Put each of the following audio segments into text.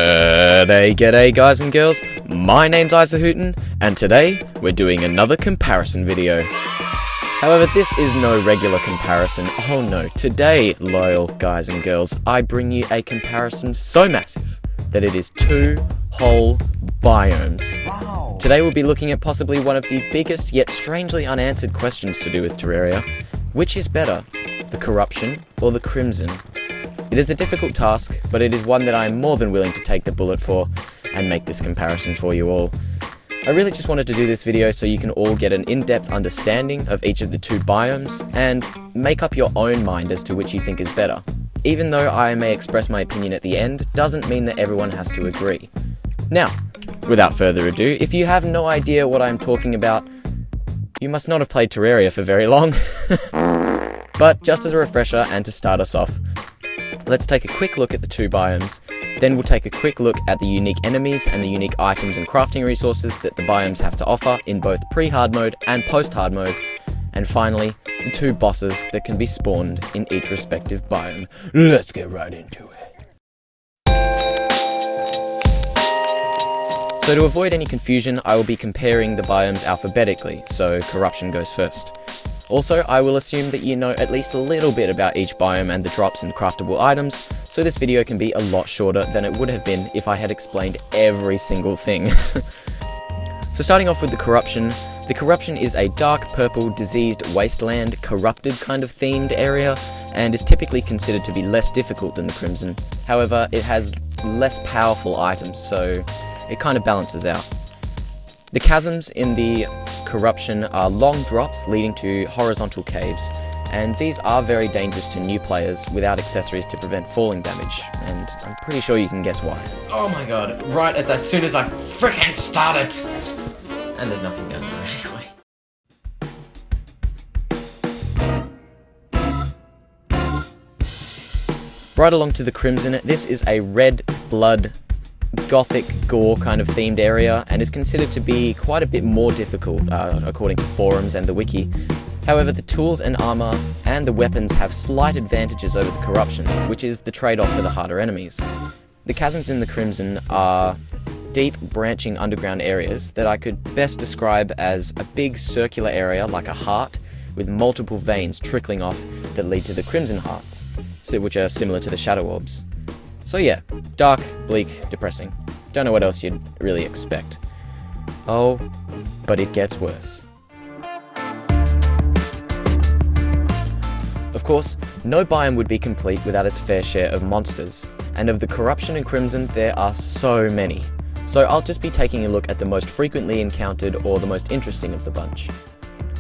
G'day guys and girls, my name's Isahooten, and today we're doing another comparison video. However, this is no regular comparison. Oh no, today, loyal guys and girls, I bring you a comparison so massive that it is 2 whole biomes. Wow. Today we'll be looking at possibly one of the biggest yet strangely unanswered questions to do with Terraria. Which is better, the corruption or the crimson? It is a difficult task, but it is one that I am more than willing to take the bullet for and make this comparison for you all. I really just wanted to do this video so you can all get an in-depth understanding of each of the 2 biomes and make up your own mind as to which you think is better. Even though I may express my opinion at the end, doesn't mean that everyone has to agree. Now, without further ado, if you have no idea what I'm talking about, you must not have played Terraria for very long. But just as a refresher and to start us off, let's take a quick look at the 2 biomes, then we'll take a quick look at the unique enemies and the unique items and crafting resources that the biomes have to offer in both pre-hard mode and post-hard mode, and finally, the 2 bosses that can be spawned in each respective biome. Let's get right into it. So to avoid any confusion, I will be comparing the biomes alphabetically, so corruption goes first. Also, I will assume that you know at least a little bit about each biome and the drops and craftable items, so this video can be a lot shorter than it would have been if I had explained every single thing. So starting off with the corruption is a dark purple, diseased wasteland, corrupted kind of themed area, and is typically considered to be less difficult than the crimson. However, it has less powerful items, so it kind of balances out. The chasms in the corruption are long drops leading to horizontal caves, and these are very dangerous to new players without accessories to prevent falling damage, and I'm pretty sure you can guess why. Oh my god, right as soon as I frickin' started! And there's nothing down there anyway. Right along to the crimson, this is a red blood gothic gore kind of themed area and is considered to be quite a bit more difficult according to forums and the wiki. However, the tools and armor and the weapons have slight advantages over the corruption, which is the trade-off for the harder enemies. The chasms in the crimson are deep branching underground areas that I could best describe as a big circular area like a heart with multiple veins trickling off that lead to the crimson hearts, which are similar to the shadow orbs. So yeah, dark, bleak, depressing. Don't know what else you'd really expect. Oh, but it gets worse. Of course, no biome would be complete without its fair share of monsters, and of the corruption and crimson there are so many. So I'll just be taking a look at the most frequently encountered or the most interesting of the bunch.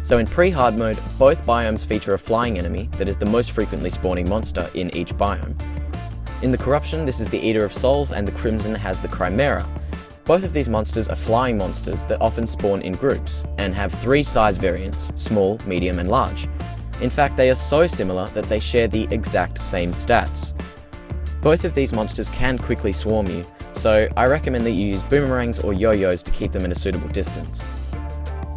So in pre-hard mode, both biomes feature a flying enemy that is the most frequently spawning monster in each biome. In the corruption, this is the Eater of Souls, and the crimson has the Chimera. Both of these monsters are flying monsters that often spawn in groups, and have 3 size variants, small, medium and large. In fact, they are so similar that they share the exact same stats. Both of these monsters can quickly swarm you, so I recommend that you use boomerangs or yo-yos to keep them in a suitable distance.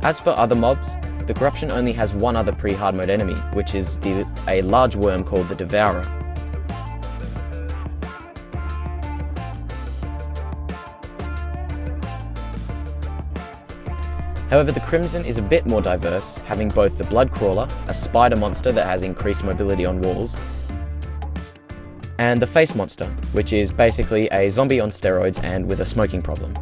As for other mobs, the corruption only has one other pre-hard mode enemy, which is a large worm called the Devourer. However, the crimson is a bit more diverse, having both the blood crawler, a spider monster that has increased mobility on walls, and the face monster, which is basically a zombie on steroids and with a smoking problem.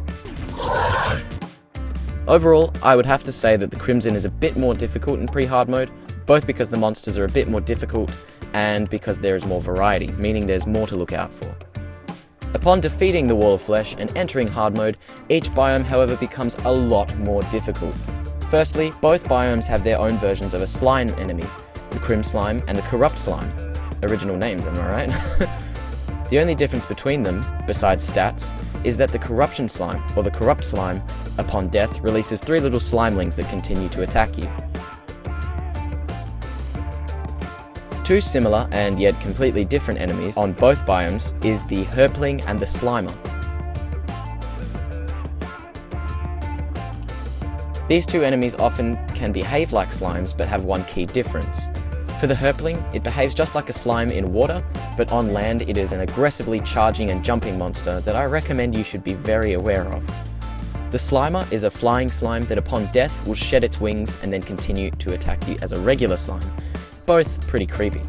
Overall, I would have to say that the crimson is a bit more difficult in pre-hard mode, both because the monsters are a bit more difficult and because there is more variety, meaning there's more to look out for. Upon defeating the Wall of Flesh and entering hard mode, each biome however becomes a lot more difficult. Firstly, both biomes have their own versions of a slime enemy, the Crim Slime and the Corrupt Slime. Original names, am I right? The only difference between them, besides stats, is that the Corruption Slime, or the Corrupt Slime, upon death releases 3 little slimelings that continue to attack you. 2 similar and yet completely different enemies on both biomes is the Herpling and the Slimer. These 2 enemies often can behave like slimes but have one key difference. For the Herpling, it behaves just like a slime in water, but on land it is an aggressively charging and jumping monster that I recommend you should be very aware of. The Slimer is a flying slime that upon death will shed its wings and then continue to attack you as a regular slime. Both pretty creepy.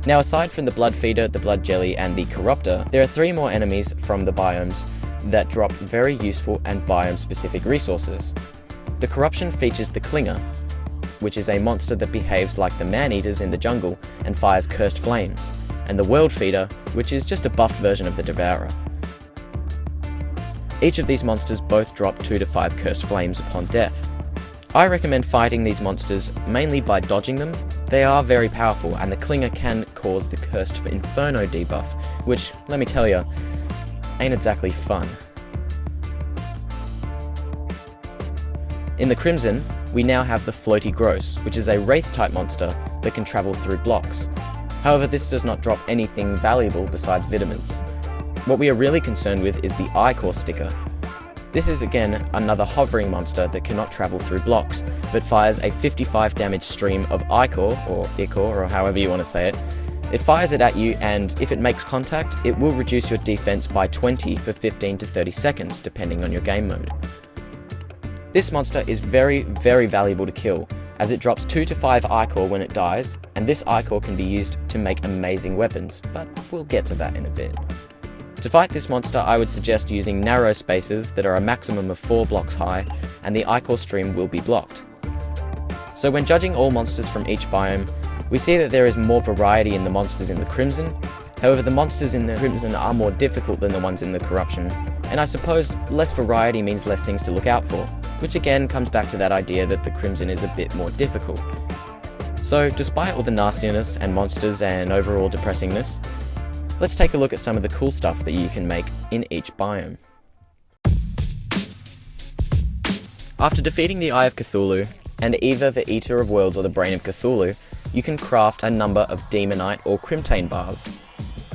Now, aside from the Blood Feeder, the Blood Jelly and the Corruptor, there are 3 more enemies from the biomes that drop very useful and biome-specific resources. The Corruption features the Clinger, which is a monster that behaves like the man-eaters in the jungle and fires cursed flames, and the World Feeder, which is just a buffed version of the Devourer. Each of these monsters both drop 2 to 5 cursed flames upon death. I recommend fighting these monsters mainly by dodging them. They are very powerful, and the Clinger can cause the Cursed Inferno debuff, which, let me tell you, ain't exactly fun. In the Crimson, we now have the Floaty Gross, which is a Wraith-type monster that can travel through blocks. However, this does not drop anything valuable besides vitamins. What we are really concerned with is the Ichor Sticker. This is again another hovering monster that cannot travel through blocks, but fires a 55 damage stream of Ichor, or however you want to say it. It fires it at you, and if it makes contact, it will reduce your defense by 20 for 15 to 30 seconds, depending on your game mode. This monster is very, very valuable to kill, as it drops 2 to 5 Ichor when it dies, and this Ichor can be used to make amazing weapons, but we'll get to that in a bit. To fight this monster, I would suggest using narrow spaces that are a maximum of 4 blocks high, and the Ichor stream will be blocked. So when judging all monsters from each biome, we see that there is more variety in the monsters in the Crimson. However, the monsters in the Crimson are more difficult than the ones in the Corruption, and I suppose less variety means less things to look out for, which again comes back to that idea that the Crimson is a bit more difficult. So despite all the nastiness and monsters and overall depressingness, let's take a look at some of the cool stuff that you can make in each biome. After defeating the Eye of Cthulhu, and either the Eater of Worlds or the Brain of Cthulhu, you can craft a number of Demonite or Crimtane bars.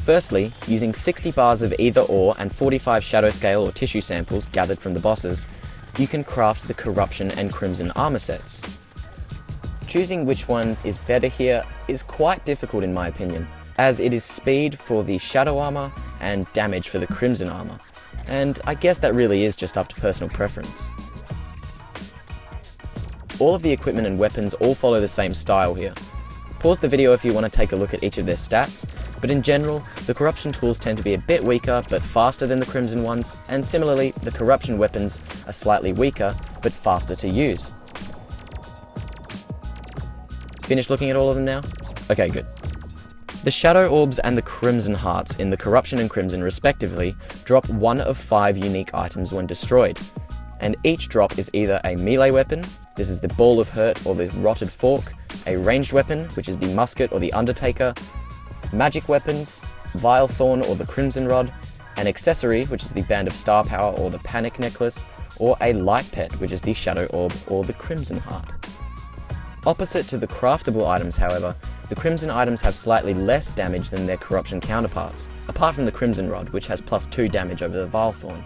Firstly, using 60 bars of either or and 45 shadow scale or tissue samples gathered from the bosses, you can craft the Corruption and Crimson armor sets. Choosing which one is better here is quite difficult in my opinion, as it is speed for the Shadow armor and damage for the Crimson armor, and I guess that really is just up to personal preference. All of the equipment and weapons all follow the same style here. Pause the video if you want to take a look at each of their stats, but in general, the Corruption tools tend to be a bit weaker but faster than the Crimson ones, and similarly, the Corruption weapons are slightly weaker but faster to use. Finished looking at all of them now? Okay, good. The Shadow Orbs and the Crimson Hearts in the Corruption and Crimson respectively drop 1 of 5 unique items when destroyed, and each drop is either a melee weapon, this is the Ball of Hurt or the Rotted Fork, a ranged weapon, which is the Musket or the Undertaker, magic weapons, Vile Thorn or the Crimson Rod, an accessory, which is the Band of Star Power or the Panic Necklace, or a light pet, which is the Shadow Orb or the Crimson Heart. Opposite to the craftable items, however, the Crimson items have slightly less damage than their Corruption counterparts, apart from the Crimson Rod, which has +2 damage over the Vile Thorn.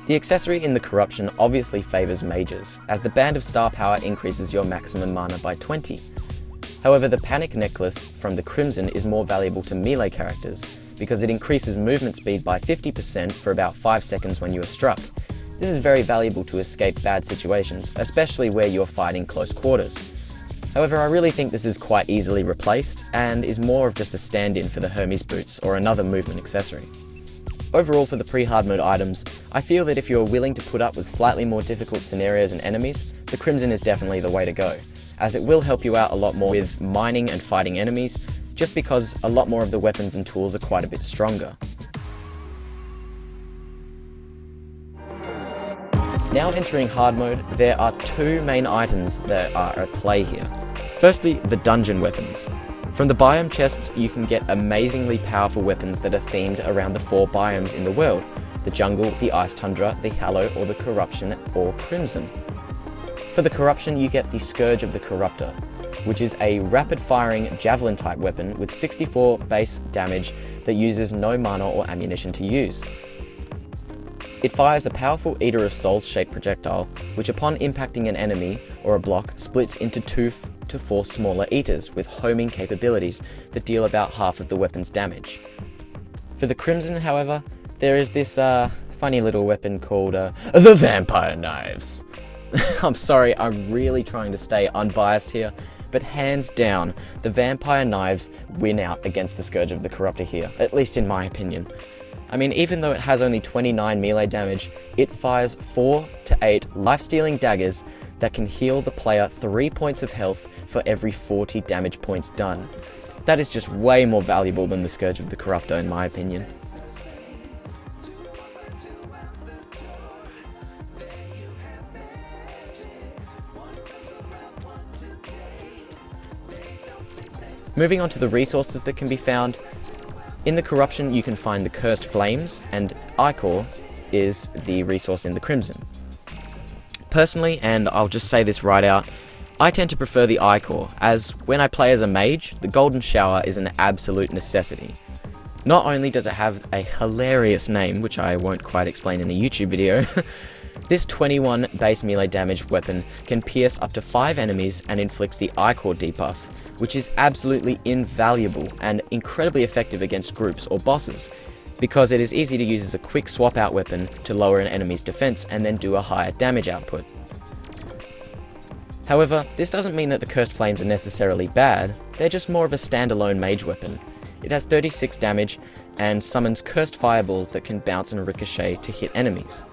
The accessory in the Corruption obviously favours mages, as the Band of Star Power increases your maximum mana by 20. However, the Panic Necklace from the Crimson is more valuable to melee characters, because it increases movement speed by 50% for about 5 seconds when you are struck. This is very valuable to escape bad situations, especially where you're fighting close quarters. However, I really think this is quite easily replaced, and is more of just a stand-in for the Hermes boots or another movement accessory. Overall, for the pre-hard mode items, I feel that if you're willing to put up with slightly more difficult scenarios and enemies, the Crimson is definitely the way to go, as it will help you out a lot more with mining and fighting enemies, just because a lot more of the weapons and tools are quite a bit stronger. Now entering hard mode, there are 2 main items that are at play here. Firstly, the dungeon weapons. From the biome chests, you can get amazingly powerful weapons that are themed around the 4 biomes in the world: the jungle, the ice tundra, the hallow, or the corruption or crimson. For the corruption, you get the Scourge of the Corruptor, which is a rapid-firing javelin-type weapon with 64 base damage that uses no mana or ammunition to use. It fires a powerful Eater of Souls shaped projectile, which upon impacting an enemy or a block splits into 2 to 4 smaller Eaters with homing capabilities that deal about half of the weapon's damage. For the Crimson, however, there is this funny little weapon called the Vampire Knives. I'm sorry, I'm really trying to stay unbiased here, but hands down, the Vampire Knives win out against the Scourge of the Corruptor here, at least in my opinion. I mean, even though it has only 29 melee damage, it fires 4 to 8 life-stealing daggers that can heal the player 3 points of health for every 40 damage points done. That is just way more valuable than the Scourge of the Corruptor in my opinion. Moving on to the resources that can be found. In the Corruption you can find the Cursed Flames, and Ichor is the resource in the Crimson. Personally, and I'll just say this right out, I tend to prefer the Ichor, as when I play as a mage, the Golden Shower is an absolute necessity. Not only does it have a hilarious name, which I won't quite explain in a YouTube video, this 21 base melee damage weapon can pierce up to 5 enemies and inflicts the Ichor debuff, which is absolutely invaluable and incredibly effective against groups or bosses, because it is easy to use as a quick swap out weapon to lower an enemy's defense and then do a higher damage output. However, this doesn't mean that the Cursed Flames are necessarily bad, they're just more of a standalone mage weapon. It has 36 damage and summons cursed fireballs that can bounce and ricochet to hit enemies.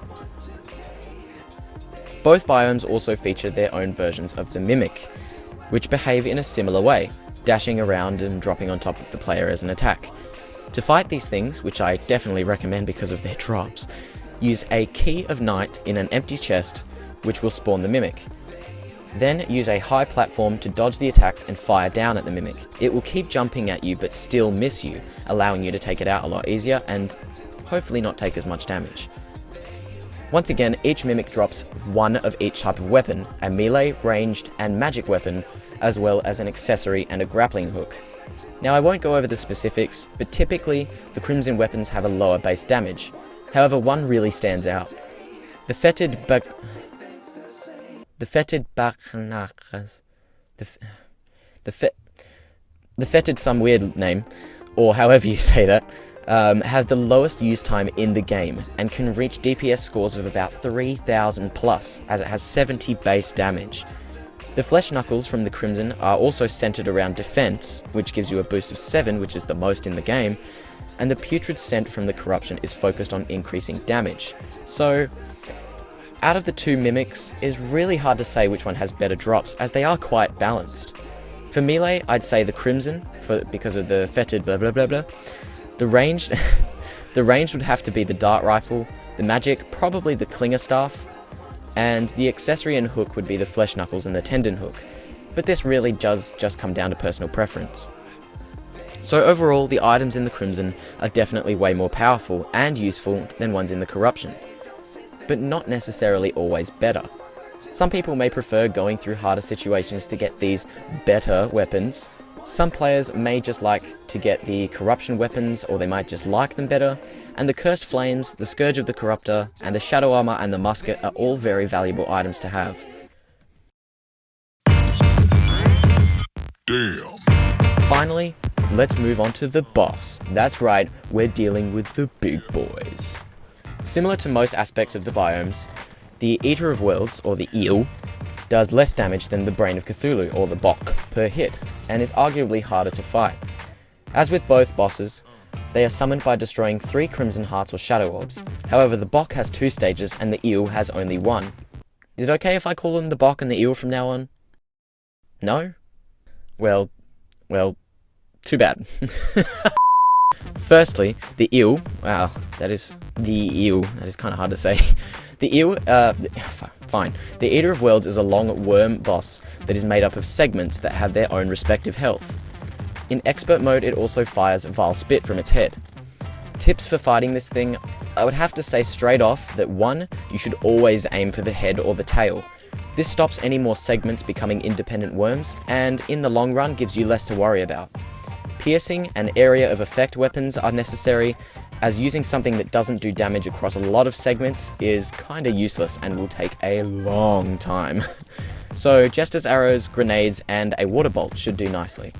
Both biomes also feature their own versions of the Mimic, which behave in a similar way, dashing around and dropping on top of the player as an attack. To fight these things, which I definitely recommend because of their drops, use a Key of Night in an empty chest, which will spawn the Mimic. Then use a high platform to dodge the attacks and fire down at the Mimic. It will keep jumping at you but still miss you, allowing you to take it out a lot easier and hopefully not take as much damage. Once again, each Mimic drops one of each type of weapon, a melee, ranged, and magic weapon, as well as an accessory and a grappling hook. Now I won't go over the specifics, but typically the Crimson weapons have a lower base damage. However, one really stands out. The fetid some weird name, or however you say that, have the lowest use time in the game and can reach DPS scores of about 3000 plus, as it has 70 base damage. The Flesh Knuckles from the Crimson are also centered around defense, which gives you a boost of 7, which is the most in the game, and the Putrid Scent from the Corruption is focused on increasing damage. So, out of the two Mimics, it's really hard to say which one has better drops, as they are quite balanced. For melee, I'd say the Crimson, because of the fetid blah blah blah blah. The ranged would have to be the Dart Rifle, the magic, probably the Klinger Staff, and the accessory and hook would be the Flesh Knuckles and the Tendon Hook. But this really does just come down to personal preference. So overall, the items in the Crimson are definitely way more powerful and useful than ones in the Corruption, but not necessarily always better. Some people may prefer going through harder situations to get these better weapons. Some players may just like to get the Corruption weapons, or they might just like them better, and the Cursed Flames, the Scourge of the Corruptor, and the Shadow Armor and the Musket are all very valuable items to have. Damn. Finally, let's move on to the boss. That's right, we're dealing with the big boys. Similar to most aspects of the biomes, the Eater of Worlds, or the Eel, does less damage than the Brain of Cthulhu, or the Bok, per hit, and is arguably harder to fight. As with both bosses, they are summoned by destroying 3 Crimson Hearts or Shadow Orbs. However, the Bok has 2 stages and the Eel has only 1. Is it okay if I call them the Bok and the Eel from now on? No? Well, too bad. Firstly, the Eel, wow, that is kind of hard to say. The Eel, fine. The Eater of Worlds is a long worm boss that is made up of segments that have their own respective health. In expert mode, it also fires vile spit from its head. Tips for fighting this thing, I would have to say straight off that 1, you should always aim for the head or the tail. This stops any more segments becoming independent worms, and in the long run gives you less to worry about. Piercing and area of effect weapons are necessary, as using something that doesn't do damage across a lot of segments is kinda useless and will take a long time. So Jester's arrows, grenades, and a water bolt should do nicely.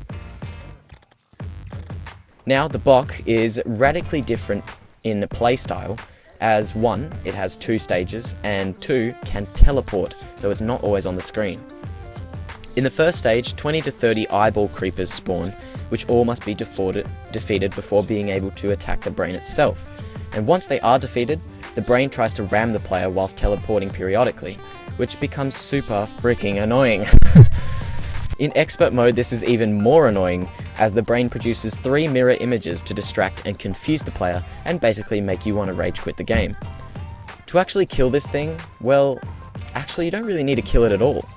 Now the Bok is radically different in playstyle, as 1, it has 2 stages, and 2, can teleport, so it's not always on the screen. In the first stage, 20 to 30 eyeball creepers spawn, which all must be defeated before being able to attack the brain itself. And once they are defeated, the brain tries to ram the player whilst teleporting periodically, which becomes super freaking annoying. In expert mode, this is even more annoying, as the brain produces 3 mirror images to distract and confuse the player and basically make you want to rage quit the game. To actually kill this thing, well, actually you don't really need to kill it at all.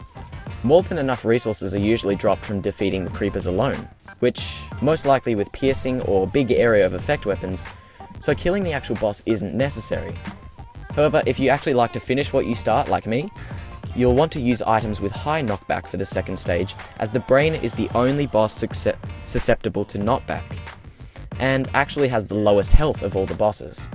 More than enough resources are usually dropped from defeating the creepers alone, which most likely with piercing or big area of effect weapons, so killing the actual boss isn't necessary. However, if you actually like to finish what you start, like me, you'll want to use items with high knockback for the second stage, as the brain is the only boss susceptible to knockback, and actually has the lowest health of all the bosses.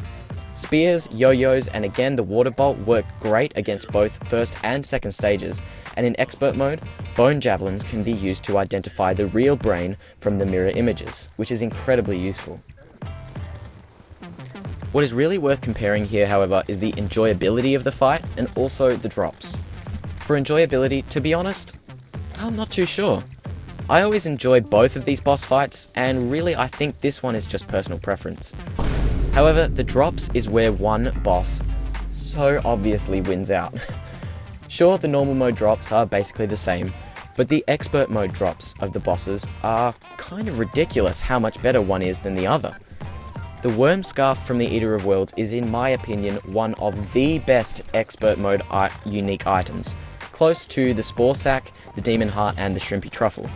Spears, yo-yos, and again the water bolt work great against both first and second stages, and in expert mode, bone javelins can be used to identify the real brain from the mirror images, which is incredibly useful. What is really worth comparing here, however, is the enjoyability of the fight and also the drops. For enjoyability, to be honest, I'm not too sure. I always enjoy both of these boss fights, and really I think this one is just personal preference. However, the drops is where one boss so obviously wins out. Sure, the normal mode drops are basically the same, but the expert mode drops of the bosses are kind of ridiculous how much better one is than the other. The worm scarf from the Eater of Worlds is, in my opinion, one of the best expert mode unique items, close to the spore sack, the demon heart, and the shrimpy truffle.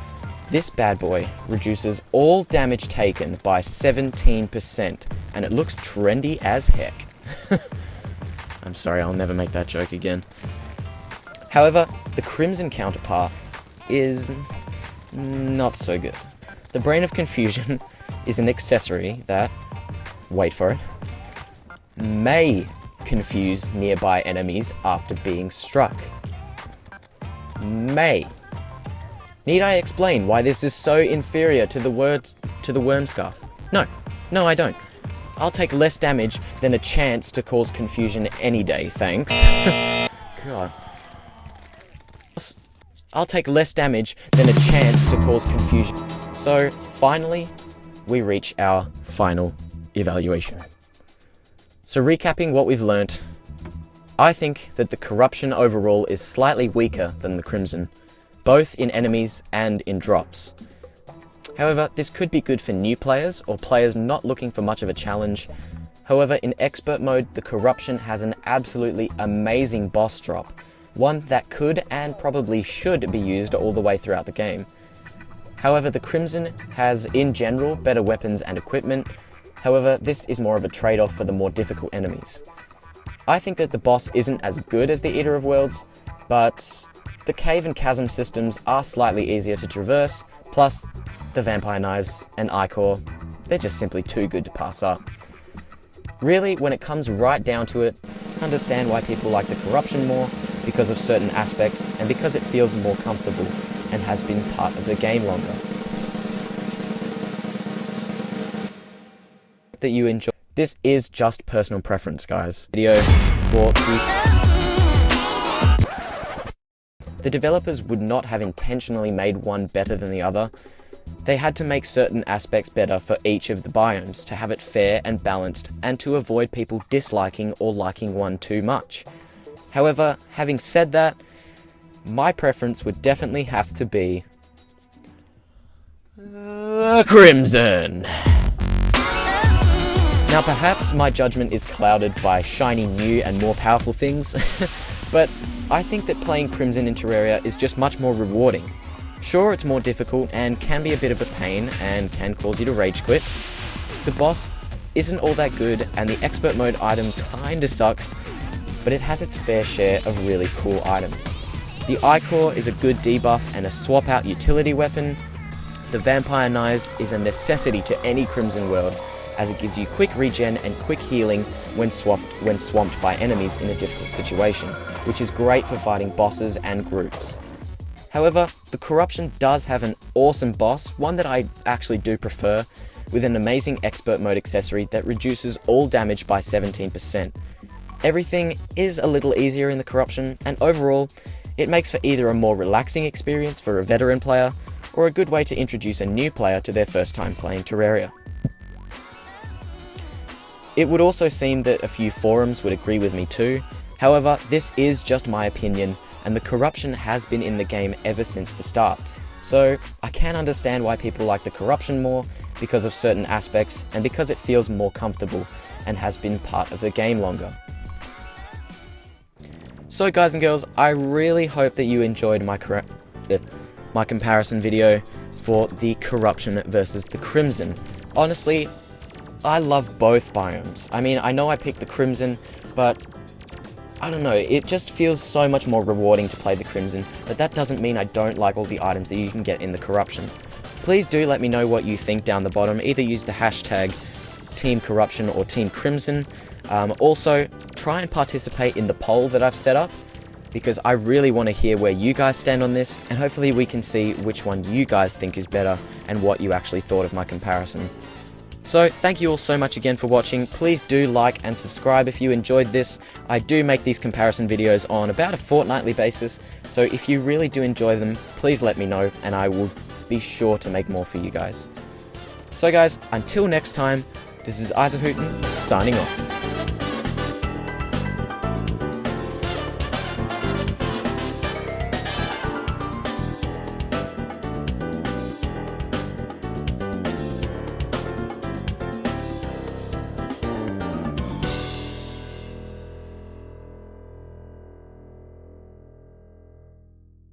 This bad boy reduces all damage taken by 17%, and it looks trendy as heck. I'm sorry, I'll never make that joke again. However, the Crimson counterpart is not so good. The Brain of Confusion is an accessory that, wait for it, may confuse nearby enemies after being struck. May. Need I explain why this is so inferior to the worm scarf? No, I don't. I'll take less damage than a chance to cause confusion any day, thanks. God. I'll take less damage than a chance to cause confusion. So, finally, we reach our final evaluation. So recapping what we've learnt, I think that the corruption overall is slightly weaker than the Crimson, both in enemies and in drops. However, this could be good for new players or players not looking for much of a challenge. However, in expert mode, the corruption has an absolutely amazing boss drop, one that could and probably should be used all the way throughout the game. However, the Crimson has, in general, better weapons and equipment. However, this is more of a trade-off for the more difficult enemies. I think that the boss isn't as good as the Eater of Worlds, but the cave and chasm systems are slightly easier to traverse, plus the vampire knives and Ichor, they're just simply too good to pass up. Really, when it comes right down to it, I understand why people like the corruption more, because of certain aspects, and because it feels more comfortable and has been part of the game longer. That you enjoy. This is just personal preference, guys. Video for the developers would not have intentionally made one better than the other. They had to make certain aspects better for each of the biomes to have it fair and balanced, and to avoid people disliking or liking one too much. However, having said that, my preference would definitely have to be Crimson. Now perhaps my judgment is clouded by shiny new and more powerful things, but I think that playing Crimson in Terraria is just much more rewarding. Sure, it's more difficult and can be a bit of a pain and can cause you to rage quit. The boss isn't all that good and the expert mode item kinda sucks, but it has its fair share of really cool items. The Ichor is a good debuff and a swap out utility weapon. The vampire knives is a necessity to any Crimson world, as it gives you quick regen and quick healing when swamped by enemies in a difficult situation, which is great for fighting bosses and groups. However, the Corruption does have an awesome boss, one that I actually do prefer, with an amazing expert mode accessory that reduces all damage by 17%. Everything is a little easier in the Corruption, and overall, it makes for either a more relaxing experience for a veteran player, or a good way to introduce a new player to their first time playing Terraria. It would also seem that a few forums would agree with me too. However, this is just my opinion, and the Corruption has been in the game ever since the start. So I can understand why people like the Corruption more because of certain aspects and because it feels more comfortable and has been part of the game longer. So guys and girls, I really hope that you enjoyed my comparison video for the Corruption versus the Crimson. Honestly, I love both biomes. I mean, I know I picked the Crimson, but I don't know, it just feels so much more rewarding to play the Crimson, but that doesn't mean I don't like all the items that you can get in the Corruption. Please do let me know what you think down the bottom, either use the hashtag Team Corruption or Team Crimson. Also, try and participate in the poll that I've set up, because I really want to hear where you guys stand on this, and hopefully we can see which one you guys think is better and what you actually thought of my comparison. So, thank you all so much again for watching. Please do like and subscribe if you enjoyed this. I do make these comparison videos on about a fortnightly basis, so if you really do enjoy them, please let me know, and I will be sure to make more for you guys. So guys, until next time, this is Isahooten, signing off.